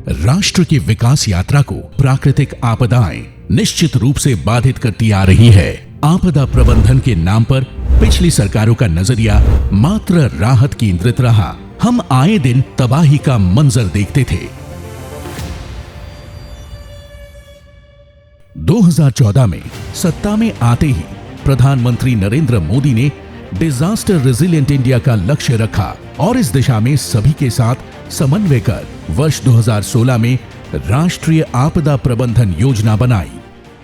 राष्ट्र की विकास यात्रा को प्राकृतिक आपदाएं निश्चित रूप से बाधित करती आ रही है। आपदा प्रबंधन के नाम पर पिछली सरकारों का नजरिया मात्र राहत केंद्रित रहा। हम आए दिन तबाही का मंजर देखते थे। 2014 में सत्ता में आते ही प्रधानमंत्री नरेंद्र मोदी ने डिजास्टर रेजिलिएंट इंडिया का लक्ष्य रखा और इस दिशा में सभी के साथ समन्वय कर वर्ष 2016 में राष्ट्रीय आपदा प्रबंधन योजना बनाई।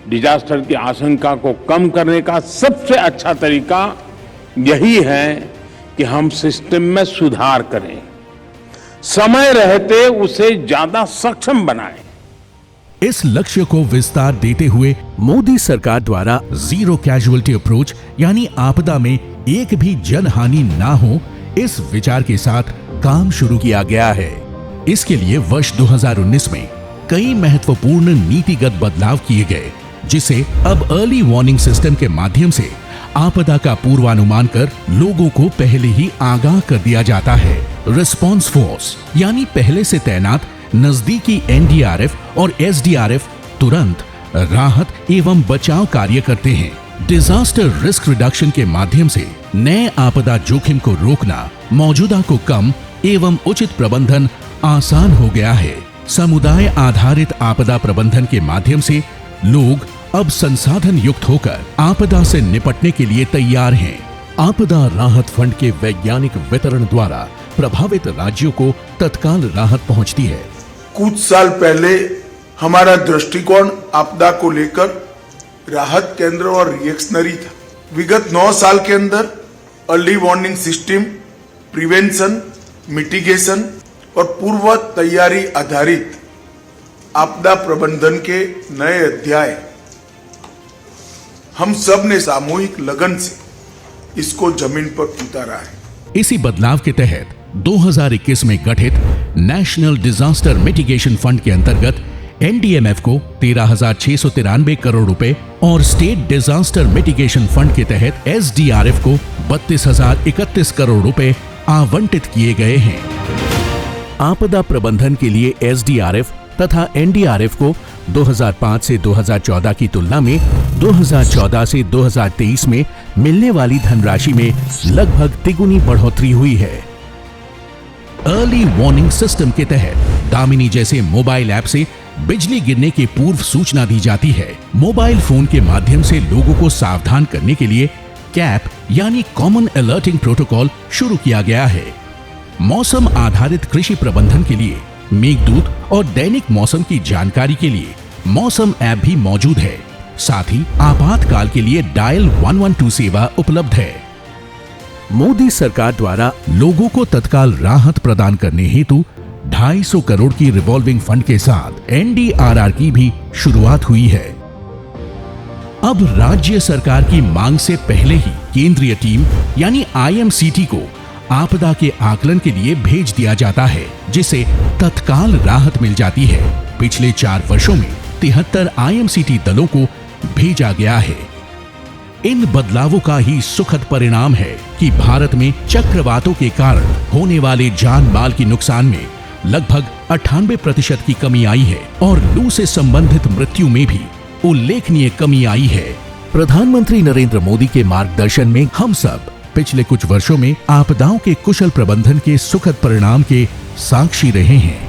डिजास्टर की आशंका को कम करने का सबसे अच्छा तरीका यही है कि हम सिस्टम में सुधार करें, समय रहते उसे ज्यादा सक्षम बनाएं। इस लक्ष्य को विस्तार देते हुए मोदी सरकार द्वारा जीरो कैजुअल्टी अप्रोच यानी आपदा में एक भी जनहानि ना हो, इस विचार के साथ काम शुरू किया गया है। इसके लिए वर्ष 2019 में कई महत्वपूर्ण नीतिगत बदलाव किए गए, जिसे अब अर्ली वार्निंग सिस्टम के माध्यम से आपदा का पूर्वानुमान कर लोगों को पहले ही आगाह कर दिया जाता है। रिस्पांस फोर्स यानी पहले से तैनात नजदीकी एनडीआरएफ और एसडीआरएफ तुरंत राहत एवं बचाव कार्य करते हैं। डिजास्टर रिस्क रिडक्शन के माध्यम से नए आपदा जोखिम को रोकना, मौजूदा को कम एवं उचित प्रबंधन आसान हो गया है। समुदाय आधारित आपदा प्रबंधन के माध्यम से लोग अब संसाधन युक्त होकर आपदा से निपटने के लिए तैयार हैं। आपदा राहत फंड के वैज्ञानिक वितरण द्वारा प्रभावित राज्यों को तत्काल राहत पहुंचती है। कुछ साल पहले हमारा दृष्टिकोण आपदा को लेकर राहत केंद्र और रिएक्शनरी था। विगत 9 साल के अंदर early warning system, prevention, mitigation और पूर्व तैयारी आधारित आपदा प्रबंधन के नए अध्याय हम सब ने सामूहिक लगन से इसको जमीन पर उतारा है। इसी बदलाव के तहत 2021 में गठित नेशनल डिजास्टर मिटिगेशन फंड के अंतर्गत एनडीएमएफ को 13,693 करोड़ रुपए और स्टेट डिजास्टर मिटिगेशन फंड के तहत एसडीआरएफ को 32,031 करोड़ रुपए आवंटित किए गए हैं। आपदा प्रबंधन के लिए एसडीआरएफ तथा एनडीआरएफ को 2005 से 2014 की तुलना में 2014 से 2023 में मिलने वाली धनराशि में लगभग तिगुनी बढ़ोतरी हुई है। अर्ली वार्निंग सिस्टम के तहत दामिनी जैसे मोबाइल ऐप से बिजली गिरने की पूर्व सूचना दी जाती है। मोबाइल फोन के माध्यम से लोगों को सावधान करने के लिए कैप यानी कॉमन अलर्टिंग प्रोटोकॉल शुरू किया गया है। मौसम आधारित कृषि प्रबंधन के लिए मेघदूत और दैनिक मौसम की जानकारी के लिए मौसम ऐप भी मौजूद है। साथ ही आपातकाल के लिए डायल 112 सेवा उपलब्ध है। मोदी सरकार द्वारा लोगों को तत्काल राहत प्रदान करने हेतु 250 करोड़ की रिवॉल्विंग फंड के साथ एनडीआरआर की भी शुरुआत हुई है। अब राज्य सरकार की मांग से पहले ही केंद्रीय टीम यानी आईएमसीटी को आपदा के आकलन के लिए भेज दिया जाता है, जिसे तत्काल राहत मिल जाती है। पिछले 4 वर्षों में 73 आईएमसीटी दलों को भेजा गया है। इन बदलावों का ही सुखद परिणाम है कि भारत में चक्रवातों के कारण होने वाले जान माल की नुकसान में लगभग 98% की कमी आई है और लू से संबंधित मृत्यु में भी उल्लेखनीय कमी आई है। प्रधानमंत्री नरेंद्र मोदी के मार्गदर्शन में हम सब पिछले कुछ वर्षों में आपदाओं के कुशल प्रबंधन के सुखद परिणाम के साक्षी रहे हैं।